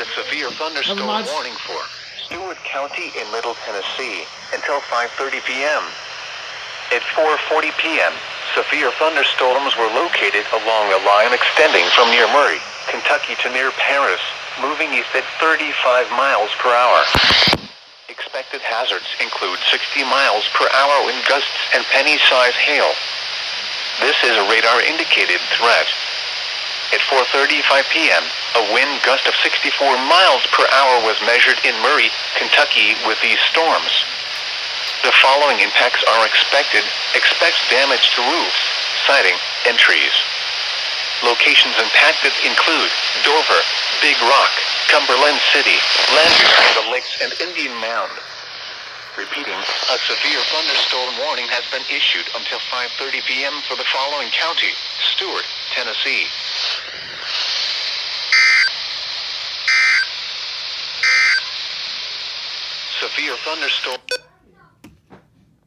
a severe thunderstorm warning for Stewart County in Middle Tennessee until 5:30 p.m. At 4:40 p.m., severe thunderstorms were located along a line extending from near Murray, Kentucky to near Paris, moving east at 35 miles per hour. Expected hazards include 60 miles per hour wind gusts and penny-sized hail. This is a radar-indicated threat. At 4:35 p.m., a wind gust of 64 miles per hour was measured in Murray, Kentucky with these storms. The following impacts are expected. Expect damage to roofs, siding, and trees. Locations impacted include Dover, Big Rock, Cumberland City, land behind the lakes, and Indian Mound. Repeating, a severe thunderstorm warning has been issued until 5:30 p.m. for the following county: Stewart, Tennessee. Severe thunderstorm.